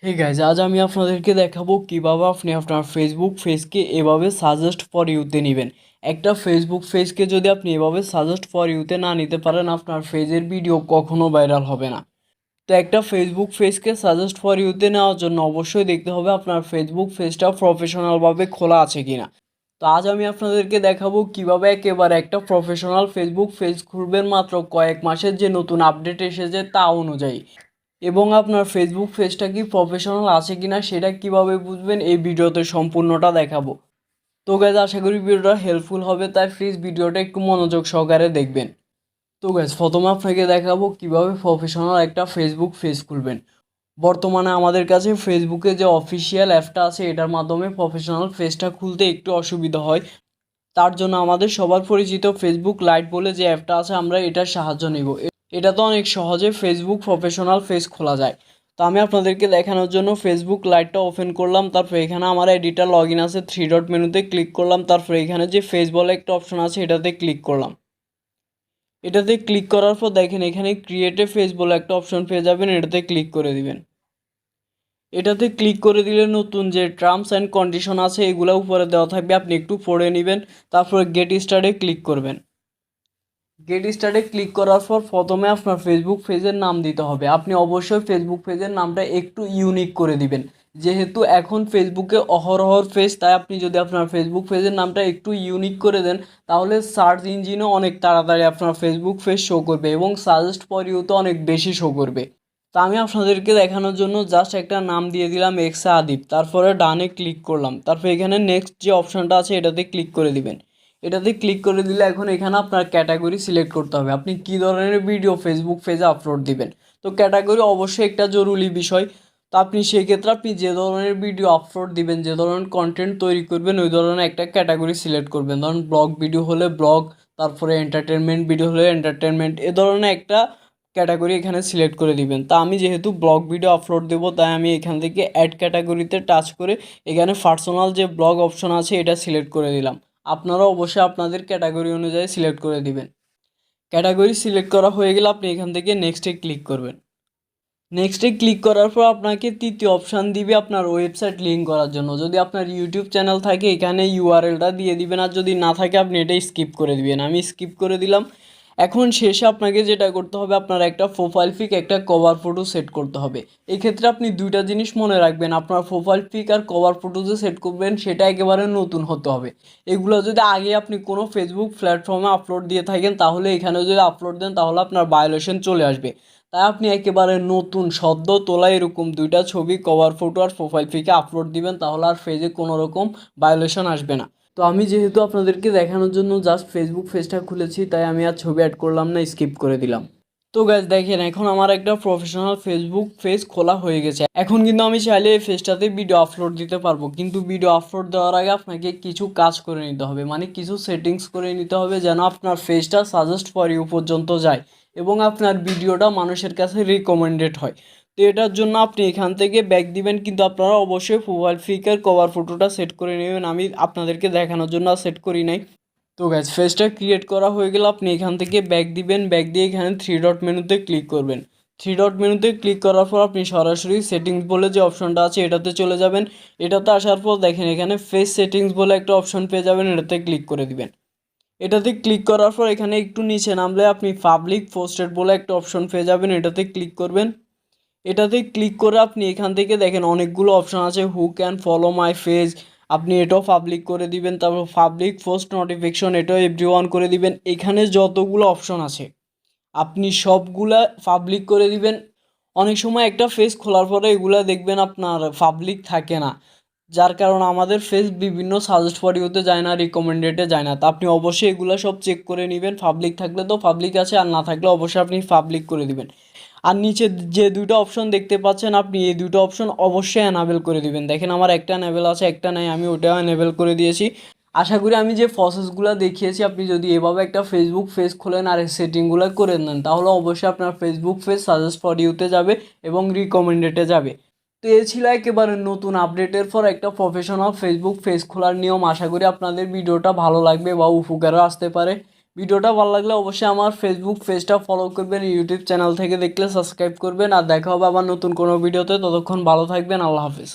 Hey guys, আজ আমি আপনাদেরকে দেখাবো কিভাবে আপনি আপনার ফেসবুক পেজকে এভাবে সাজেস্ট ফর ইউতে নেবেন। একটা ফেসবুক পেজকে যদি আপনি এভাবে সাজেস্ট ফর ইউতে না নিতে পারেন, আপনার পেজের ভিডিও কখনো ভাইরাল হবে না। তো একটা ফেসবুক পেজকে সাজেস্ট ফর ইউতে নেওয়ার জন্য অবশ্যই দেখতে হবে আপনার ফেসবুক পেজটা প্রফেশনালভাবে খোলা আছে কিনা। তো আজ আমি আপনাদেরকে দেখাবো কিভাবে একেবারে একটা প্রফেশনাল ফেসবুক পেজ খুলবেন মাত্র কয়েক মাসের যে নতুন আপডেট এসেছে তা অনুযায়ী। এবং আপনার ফেসবুক পেজটা কি প্রফেশনাল আছে কিনা সেটা কিভাবে বুঝবেন এই ভিডিওতে সম্পূর্ণটা দেখাবো। তো গাইজ, আশা করি ভিডিওটা হেল্পফুল হবে, তাই প্লিজ ভিডিওটা একটু মনোযোগ সহকারে দেখবেন। তো গাইজ, প্রথমে আপনাকে দেখাবো কিভাবে প্রফেশনাল একটা ফেসবুক পেজ খুলবেন। বর্তমানে আমাদের কাছে ফেসবুকে যে অফিসিয়াল অ্যাপটা আছে এটার মাধ্যমে প্রফেশনাল পেজটা খুলতে একটু অসুবিধা হয়। তার জন্য আমাদের সবার পরিচিত ফেসবুক লাইট বলে যে অ্যাপটা আছে, আমরা এটার সাহায্য নিব। এটা তো অনেক সহজে ফেসবুক প্রফেশনাল পেজ খোলা যায়। তো আমি আপনাদেরকে দেখানোর জন্য ফেসবুক লাইটটা ওপেন করলাম, তারপর এখানে আমার আইডিটা লগ ইন আছে, থ্রি ডট মেনুতে ক্লিক করলাম, তারপর এখানে যে ফেস বলে একটা অপশন আছে এটাতে ক্লিক করলাম। এটাতে ক্লিক করার পর দেখেন এখানে ক্রিয়েট এ ফেস বলে একটা অপশন পেয়ে যাবেন, এটাতে ক্লিক করে দিবেন। এটাতে ক্লিক করে দিলে নতুন যে টার্মস অ্যান্ড কন্ডিশন আছে এগুলো উপরে দেওয়া থাকবে, আপনি একটু পড়ে নেবেন। তারপরে গেট স্টার্টে ক্লিক করবেন। গেট স্টার্টে ক্লিক করার পর প্রথমে আপনার ফেসবুক পেজের নাম দিতে হবে। আপনি অবশ্যই ফেসবুক পেজের নামটা একটু ইউনিক করে দিবেন, যেহেতু এখন ফেসবুকে অহরহর পেজ, তাই আপনি যদি আপনার ফেসবুক পেজের নামটা একটু ইউনিক করে দেন তাহলে সার্চ ইঞ্জিনও অনেক তাড়াতাড়ি আপনার ফেসবুক পেজ শো করবে এবং সাজেস্ট ফর ইউতে অনেক বেশি শো করবে। তা আমি আপনাদেরকে দেখানোর জন্য জাস্ট একটা নাম দিয়ে দিলাম এক্সা আদিপ, তারপরে ডানে ক্লিক করলাম, তারপর এখানে নেক্সট যে অপশনটা আছে এটাতে ক্লিক করে দিবেন। এটাতে ক্লিক করে দিলে এখন এখানে আপনার ক্যাটাগরি সিলেক্ট করতে হবে, আপনি কী ধরনের ভিডিও ফেসবুক পেজে আপলোড দিবেন। তো ক্যাটাগরি অবশ্যই একটা জরুরি বিষয়। তো আপনি সেই ক্ষেত্রে আপনি যে ধরনের ভিডিও আপলোড দিবেন, যে ধরনের কন্টেন্ট তৈরি করবেন, ওই ধরনের একটা ক্যাটাগরি সিলেক্ট করবেন। ধরুন ব্লগ ভিডিও হলে ব্লগ, তারপরে এন্টারটেনমেন্ট ভিডিও হলে এন্টারটেনমেন্ট, এ ধরনের একটা ক্যাটাগরি এখানে সিলেক্ট করে দিবেন। তা আমি যেহেতু ব্লগ ভিডিও আপলোড দেবো তাই আমি এখান থেকে অ্যাড ক্যাটাগরিতে টাচ করে এখানে পার্সোনাল যে ব্লগ অপশন আছে এটা সিলেক্ট করে দিলাম। আপনারা অবশ্যই আপনাদের ক্যাটাগরি অনুযায়ী সিলেক্ট করে দিবেন। ক্যাটাগরি সিলেক্ট করা হয়ে গেলে আপনি এখান থেকে নেক্সটে ক্লিক করবেন। নেক্সটে ক্লিক করার পর আপনাকে তৃতীয় অপশান দিবে আপনার ওয়েবসাইট লিঙ্ক করার জন্য। যদি আপনার ইউটিউব চ্যানেল থাকে এখানে ইউআরএলটা দিয়ে দিবেন, আর যদি না থাকে আপনি এটাই স্কিপ করে দিবেন। আমি স্কিপ করে দিলাম। এখন শেষে আপনাকে যেটা করতে হবে, আপনার একটা প্রোফাইল পিক একটা কভার ফটো সেট করতে হবে। এই ক্ষেত্রে আপনি দুইটা জিনিস মনে রাখবেন, আপনার প্রোফাইল পিক আর কভার ফটো যে সেট করবেন সেটা একেবারে নতুন হতে হবে। এগুলো যদি আগে আপনি কোনো ফেসবুক প্ল্যাটফর্মে আপলোড দিয়ে থাকেন তাহলে এখানে যদি আপলোড দেন তাহলে আপনার ভায়োলেশন চলে আসবে। তাই আপনি একেবারে নতুন সদ্য তোলা এরকম দুইটা ছবি কভার ফটো আর প্রোফাইল পিকে আপলোড দিবেন, তাহলে আর পেজে কোনো রকম ভায়োলেশন আসবে না। তো আমি যেহেতু আপনাদেরকে দেখানোর জন্য জাস্ট ফেসবুক পেজটা খুলেছি তাই আমি আর ছবি অ্যাড করলাম না, স্কিপ করে দিলাম। তো গাইজ দেখেন এখন আমার একটা প্রফেশনাল ফেসবুক পেজ খোলা হয়ে গেছে। এখন কিন্তু আমি চাইলে এই পেজটাতে ভিডিও আপলোড দিতে পারবো, কিন্তু ভিডিও আপলোড দেওয়ার আগে আপনাকে কিছু কাজ করে নিতে হবে, মানে কিছু সেটিংস করে নিতে হবে যেন আপনার পেজটা সাজেস্ট ফর ইউ পর্যন্ত যায় এবং আপনার ভিডিওটা মানুষের কাছে রিকমেন্ডেড হয়। তো এটার জন্য আপনি এখান থেকে ব্যাক দিবেন, কিন্তু আপনারা অবশ্যই প্রোফাইল পিকের কভার ফটোটা সেট করে নেবেন। আমি আপনাদেরকে দেখানোর জন্য সেট করি নাই। তো গাইজ পেজটা ক্রিয়েট করা হয়ে গেলে আপনি এখান থেকে ব্যাক দিবেন, ব্যাক দিয়ে এখানে থ্রি ডট মেনুতে ক্লিক করবেন। থ্রি ডট মেনুতে ক্লিক করার পর আপনি সরাসরি সেটিংস বলে যে অপশনটা আছে এটাতে চলে যাবেন। এটাতে আসার পর দেখেন এখানে ফেস সেটিংস বলে একটা অপশন পেয়ে যাবেন, এটাতে ক্লিক করে দিবেন। এটাতে ক্লিক করার পর এখানে একটু নিচে নামলে আপনি পাবলিক পোস্টেড বলে একটা অপশন পেয়ে যাবেন, এটাতে ক্লিক করবেন। এটাতে ক্লিক করে আপনি এখান থেকে দেখেন অনেকগুলো অপশন আছে, who can follow my page, আপনি এটাও পাবলিক করে দিবেন। তারপর পাবলিক পোস্ট নোটিফিকেশন এটাও এভরিওয়ান করে দিবেন। এখানে যতগুলো অপশন আছে আপনি সবগুলা পাবলিক করে দিবেন। অনেক সময় একটা পেজ খোলার পরে এগুলা দেখবেন আপনার পাবলিক থাকে না, যার কারণে আমাদের পেজ বিভিন্ন সাজেস্ট ফর ইউতে যায় না, রিকমেন্ডেডে যায় না। তো আপনি অবশ্যই এগুলো সব চেক করে নেবেন, পাবলিক থাকলে তো পাবলিক আছে, আর না থাকলে অবশ্যই আপনি পাবলিক করে দিবেন। আর নিচে যে দুটো অপশন দেখতে পাচ্ছেন আপনি এই দুটো অপশন অবশ্যই অ্যানাবেল করে দিবেন। দেখেন আমার একটা অ্যানাবেল আছে, একটা নাই, আমি ওটাও অ্যানাবেল করে দিয়েছি। আশা করি আমি যে প্রসেসগুলো দেখিয়েছি আপনি যদি এভাবে একটা ফেসবুক পেজ খোলেন আর এই সেটিংগুলো করে নেন তাহলে অবশ্যই আপনার ফেসবুক পেজ সাজেস্ট ফর ইউতে যাবে এবং রিকমেন্ডেডে যাবে। তো এ ছিল একেবারে নতুন আপডেটের পর একটা প্রফেশনাল ফেসবুক পেজ খোলার নিয়ম। আশা করি আপনাদের ভিডিওটা ভালো লাগবে বা উপকারও আসতে পারে। ভিডিওটা ভালো লাগলে অবশ্যই আমার ফেসবুক পেজটা ফলো করবেন, ইউটিউব চ্যানেল থেকে দেখলে সাবস্ক্রাইব করবেন। আর দেখা হবে আবার নতুন কোনো ভিডিওতে। ততক্ষণ ভালো থাকবেন। আল্লাহ হাফিজ।